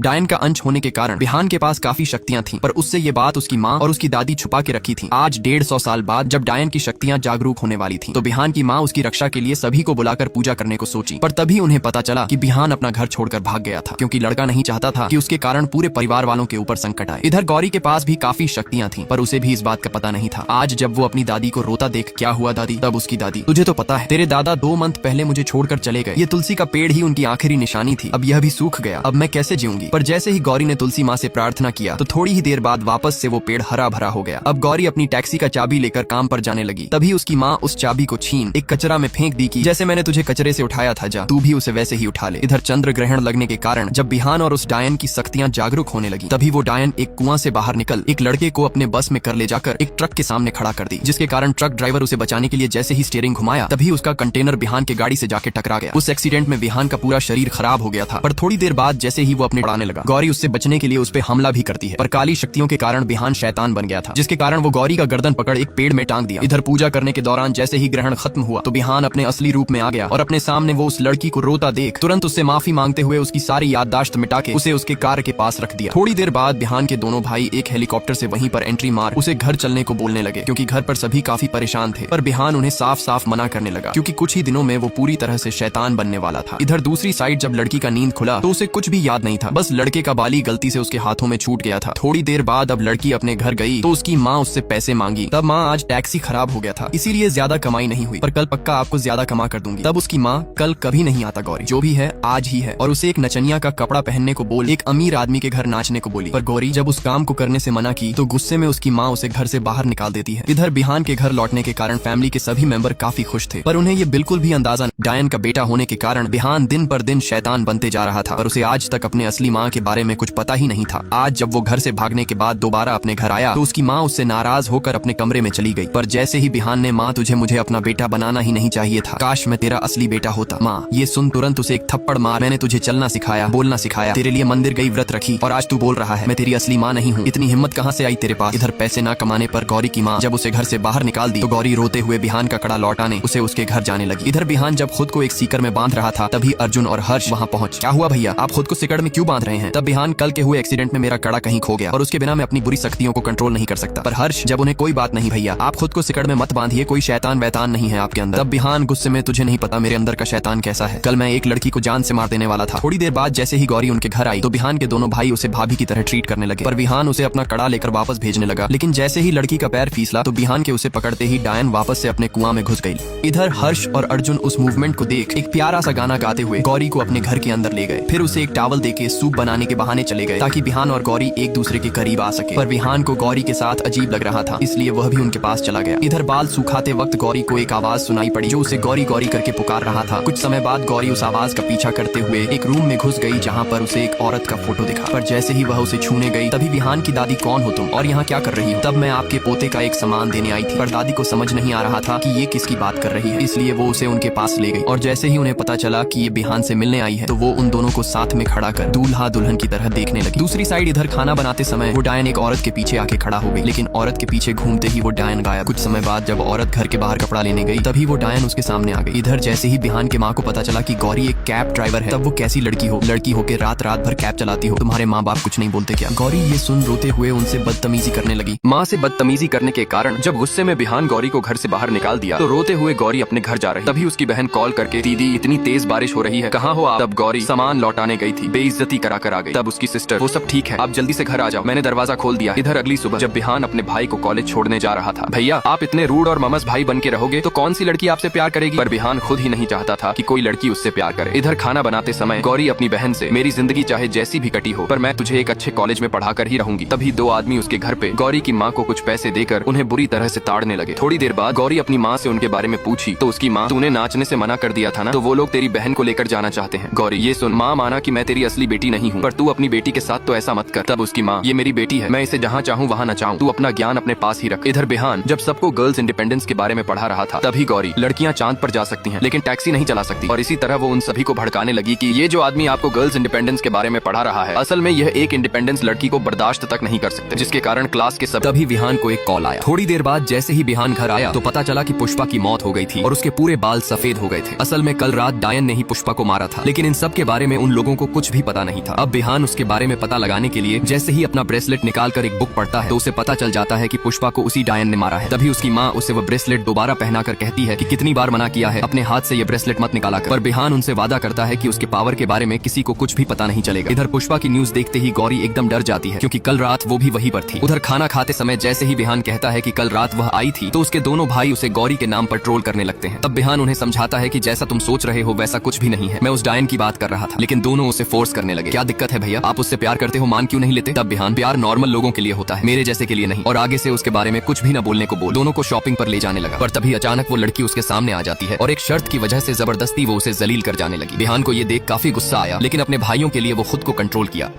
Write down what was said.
डायन का अंश होने के कारण बिहान के पास काफी शक्तियां थीं, पर उससे ये बात उसकी माँ और उसकी दादी छुपा के रखी थी। आज 150 साल बाद जब डायन की शक्तियां जागरूक होने वाली थीं, तो बिहान की माँ उसकी रक्षा के लिए सभी को बुलाकर पूजा करने को सोची। पर तभी उन्हें पता चला कि बिहान अपना घर छोड़कर भाग गया था, क्योंकि लड़का नहीं चाहता था कि उसके कारण पूरे परिवार वालों के ऊपर संकट आए। इधर गौरी के पास भी काफी शक्तियां थीं, पर उसे भी इस बात का पता नहीं था। आज जब वो अपनी दादी को रोता देख, क्या हुआ दादी? तब उसकी दादी, तुझे तो पता है तेरे दादा 2 मंथ पहले मुझे छोड़कर चले गए। ये तुलसी का पेड़ ही उनकी आखिरी निशानी थी, अब यह भी सूख गया, अब मैं कैसे जीऊंगी? पर जैसे ही गौरी ने तुलसी माँ से प्रार्थना किया, तो थोड़ी ही देर बाद वापस से वो पेड़ हरा भरा हो गया। अब गौरी अपनी टैक्सी का चाबी लेकर काम पर जाने लगी। तभी उसकी माँ उस चाबी को छीन एक कचरा में फेंक दी कि जैसे मैंने तुझे कचरे से उठाया था, जा तू भी उसे वैसे ही उठा ले। इधर चंद्र ग्रहण लगने के कारण जब बिहान और उस डायन की शक्तियां जागरूक होने लगी, तभी वो डायन एक कुआं से बाहर निकल एक लड़के को अपने बस में कर ले जाकर एक ट्रक के सामने खड़ा कर दी, जिसके कारण ट्रक ड्राइवर उसे बचाने के लिए जैसे ही स्टीयरिंग घुमाया, तभी उसका कंटेनर बिहान के गाड़ी से जाके टकरा गया। उस एक्सीडेंट में बिहान का पूरा शरीर खराब हो गया था, पर थोड़ी देर बाद जैसे ही वो अपने उड़ाने लगा, गौरी उससे बचने के लिए उस पे हमला भी करती है। पर काली शक्तियों के कारण बिहान शैतान बन गया था, जिसके कारण वो गौरी का गर्दन पकड़ एक पेड़ में टांग दिया। इधर पूजा करने के दौरान जैसे ही ग्रहण खत्म हुआ, तो बिहान अपने असली रूप में आ गया और अपने सामने वो उस लड़की को रोता देख तुरंत उससे माफी मांगते हुए उसकी सारी याददाश्त मिटा के उसे उसके कार के पास रख दिया। थोड़ी देर बाद बिहान के दोनों भाई एक हेलीकॉप्टर से वहीं पर एंट्री मार उसे घर चलने को बोलने लगे, क्योंकि घर पर सभी काफी परेशान थे। पर बिहान उन्हें साफ साफ मना करने लगा, क्योंकि कुछ ही दिनों में वो पूरी तरह से शैतान बनने वाला था। इधर दूसरी साइड जब लड़की का नींद खुला, तो उसे कुछ भी याद नहीं था, बस लड़के का बाली गलती से उसके हाथों में छूट गया था। थोड़ी देर बाद अब लड़की अपने घर गई, तो उसकी माँ उससे पैसे मांगी। तब माँ, आज टैक्सी खराब हो गया था, इसीलिए ज्यादा कमाई नहीं हुई, पर कल पक्का आपको ज्यादा कमा कर दूंगी। तब उसकी माँ, कल कभी नहीं आता गौरी, जो भी है आज ही है, और उसे एक नचनिया का कपड़ा पहनने को बोल एक अमीर आदमी के घर नाचने को बोली। पर गौरी जब उस काम को करने से मना की, तो गुस्से में उसकी माँ उसे घर से बाहर निकाल देती है। इधर बिहान के घर लौटने के कारण फैमिली के सभी मेंबर काफी खुश थे, पर उन्हें ये बिल्कुल भी अंदाजा डायन का बेटा होने के कारण बिहान दिन पर दिन शैतान बनते जा रहा था, और उसे आज तक अपने असली माँ के बारे में कुछ पता ही नहीं था। आज जब वो घर से भागने के बाद दोबारा अपने घर आया, तो उसकी माँ उससे नाराज होकर अपने कमरे में चली गई। पर जैसे ही बिहान ने, माँ तुझे मुझे अपना बेटा बनाना ही नहीं चाहिए था, काश मैं तेरा असली बेटा होता। माँ ये सुन तुरंत उसे एक थप्पड़ मार, मैंने तुझे चलना सिखाया, बोलना सिखाया, तेरे लिए मंदिर गई, व्रत रखी, और आज तू बोल रहा है मैं तेरी असली माँ नहीं हूँ। इतनी हिम्मत कहाँ से आई तेरे पास? इधर पैसे ना कमाने पर गौरी की माँ जब उसे घर से बाहर निकाल दी, तो गौरी रोते हुए बिहान का कड़ा लौटाने उसे उसके घर जाने लगी। इधर बिहान जब खुद को एक सीकर में बांध रहा था, तभी अर्जुन और हर्ष वहाँ पहुँच। क्या हुआ भैया, आप खुद को सिकड़ में क्यों बांध रहे हैं? तब बिहान, कल के हुए एक्सीडेंट में मेरा कड़ा कहीं खो गया, और उसके बिना मैं अपनी बुरी शक्तियों को कंट्रोल नहीं कर सकता। पर हर्ष जब उन्हें, कोई बात नहीं भैया, आप खुद को सिकड़ में मत बांधिए, कोई शैतान वैतान नहीं है आपके अंदर। तब बिहान गुस्से में, तुझे नहीं पता मेरे अंदर का शैतान कैसा है, कल मैं एक लड़की को जान से मार देने वाला था। थोड़ी देर बाद जैसे ही गौरी उनके घर आई, तो बिहान के दोनों भाई उसे भाभी की तरह ट्रीट करने लगे, पर बिहान उसे अपना कड़ा लेकर वापस भेजने लगा। लेकिन जैसे ही लड़की का पैर फिसला, तो बिहान के उसे पकड़ते ही डायन वापस से अपने कुआं में घुस गई। इधर हर्ष और अर्जुन उस मूवमेंट को देख एक प्यारा सा गाना गाते हुए गौरी को अपने घर के अंदर ले गए। फिर उसे एक टॉवल देके सूप बनाने के बहाने चले गए, ताकि बिहान और गौरी एक दूसरे के करीब आ सके। पर बिहान को गौरी के साथ अजीब लग रहा था, इसलिए वह भी उनके पास चला गया। इधर बाल सुखाते वक्त गौरी को एक आवाज सुनाई पड़ी, जो उसे गौरी गौरी करके पुकार रहा था। कुछ समय बाद गौरी उस आवाज का पीछा करते हुए एक रूम में घुस गई, जहाँ पर उसे एक औरत का फोटो दिखा। पर जैसे ही वह उसे छूने गई, तभी बिहान की दादी, कौन हो तुम और यहाँ क्या कर रही हो? तब मैं आपके पोते का एक सामान देने आई थी। पर दादी को समझ नहीं आ रहा था कि ये किसकी बात कर रही है, इसलिए वो उसे उनके पास ले गई। और जैसे ही उन्हें पता चला कि ये बिहान से मिलने आई है, तो वो उन दोनों को साथ में खड़ा कर दूल्हा दुल्हन की तरह देखने लगी। दूसरी साइड इधर खाना बनाते समय वो डायन एक औरत के पीछे आके खड़ा हो गई, लेकिन औरत के पीछे घूमते ही वो डायन गायब। कुछ समय बाद जब औरत घर के बाहर कपड़ा लेने गई, तभी वो डायन उसके सामने आ गई। इधर जैसे ही बिहान के माँ को पता चला कि गौरी एक कैब ड्राइवर है, तब वो कैसी लड़की होके रात रात भर कैब चलाती हो, तुम्हारे माँ बाप कुछ नहीं बोलते क्या? गौरी ये सुन रोते हुए उनसे बदतमीजी करने लगी। माँ से बदतमीजी करने के कारण जब गुस्से में बिहान गौरी को घर से बाहर निकाल दिया, तो रोते हुए गौरी अपने घर जा रही। तभी उसकी बहन कॉल करके, दीदी इतनी तेज बारिश हो रही है, कहाँ हो आप? तब गौरी सामान लौटाने गई थी, बेइज्जती करा कर आ गई। तब उसकी सिस्टर, वो सब ठीक है, आप जल्दी से घर आ जाओ, मैंने दरवाजा खोल दिया। इधर अगली सुबह जब बिहान अपने भाई को कॉलेज छोड़ने जा रहा था, भैया आप इतने रूड और ममस भाई बन के रहोगे तो कौन सी लड़की आपसे प्यार करेगी? पर बिहान खुद ही नहीं चाहता था कि कोई लड़की उससे प्यार करे। इधर खाना बनाते समय गौरी अपनी बहन से, मेरी जिंदगी चाहे जैसी भी कटी हो, पर मैं तुझे एक अच्छे कॉलेज में पढ़ा कर ही रहूंगी। तभी 2 आदमी उसके घर पे गौरी की माँ को कुछ पैसे देकर उन्हें बुरी तरह से ताड़ने लगे। थोड़ी देर बाद गौरी अपनी माँ से उनके बारे में पूछी, तो उसकी माँ, तूने नाचने से मना कर दिया था ना, तो वो लोग तेरी बहन को लेकर जाना चाहते हैं। गौरी ये सुन, माँ माना कि मैं तेरी असली बेटी नहीं हूँ, पर तू अपनी बेटी के साथ तो ऐसा मत कर। तब उसकी माँ, ये मेरी बेटी है, मैं इसे जहाँ चाहूँ वहाँ नचाऊं, तू अपना ज्ञान अपने पास ही रख। इधर बिहान जब सबको गर्ल्स इंडिपेंडेंस के बारे में पढ़ा रहा था, तभी गौरी, लड़कियाँ चांद पर जा सकती हैं लेकिन टैक्सी नहीं चला सकती, और इसी तरह वो उन सभी को भड़काने लगी कि ये जो आदमी आपको गर्ल्स इंडिपेंडेंस के बारे में पढ़ा रहा है, असल में यह एक इंडिपेंडेंस लड़की को बर्दाश्त तक नहीं कर सकते, जिसके कारण क्लास के सब। तभी बिहान को एक कॉल आया। थोड़ी देर बाद जैसे ही बिहान घर आया, तो पता चला कि पुष्पा की मौत हो गई थी और उसके पूरे बाल सफेद हो गए थे। असल में कल रात डायन ने ही पुष्पा को मारा था, लेकिन इन सब के बारे में उन लोगों को कुछ भी पता नहीं था। था। अब बिहान उसके बारे में पता लगाने के लिए जैसे ही अपना ब्रेसलेट निकाल कर एक बुक पढ़ता है तो उसे पता चल जाता है कि पुष्पा को उसी डायन ने मारा है। तभी उसकी माँ उसे वो ब्रेसलेट दोबारा पहना कर कहती है कि कितनी बार मना किया है अपने हाथ से ये ब्रेसलेट मत निकाला कर। पर बिहान उनसे वादा करता है कि उसके पावर के बारे में किसी को कुछ भी पता नहीं चलेगा। इधर पुष्पा की न्यूज देखते ही गौरी एकदम डर जाती है क्योंकि कल रात वो भी वहीं पर थी। उधर खाना खाते समय जैसे ही बिहान कहता है कि कल रात वह आई थी तो उसके दोनों भाई उसे गौरी के नाम पर ट्रोल करने लगते हैं। तब बिहान उन्हें समझाता है कि जैसा तुम सोच रहे हो वैसा कुछ भी नहीं है, मैं उस डायन की बात कर रहा था। लेकिन दोनों उसे फोर्स करने लगे। क्या दिक्कत है भैया, आप उससे प्यार करते हो, मान क्यों नहीं लेते? तब बिहान, प्यार नॉर्मल लोगों के लिए होता है, मेरे जैसे के लिए नहीं, और आगे से उसके बारे में कुछ भी न बोलने को बोल। दोनों को शॉपिंग पर ले जाने लगा। पर तभी अचानक वो लड़की उसके सामने आ जाती है और एक शर्त की वजह से जबरदस्ती वो उसे जलील कर जाने लगी। बिहान को ये देख काफी गुस्सा आया लेकिन अपने भाइयों के लिए वो खुद को कंट्रोल किया।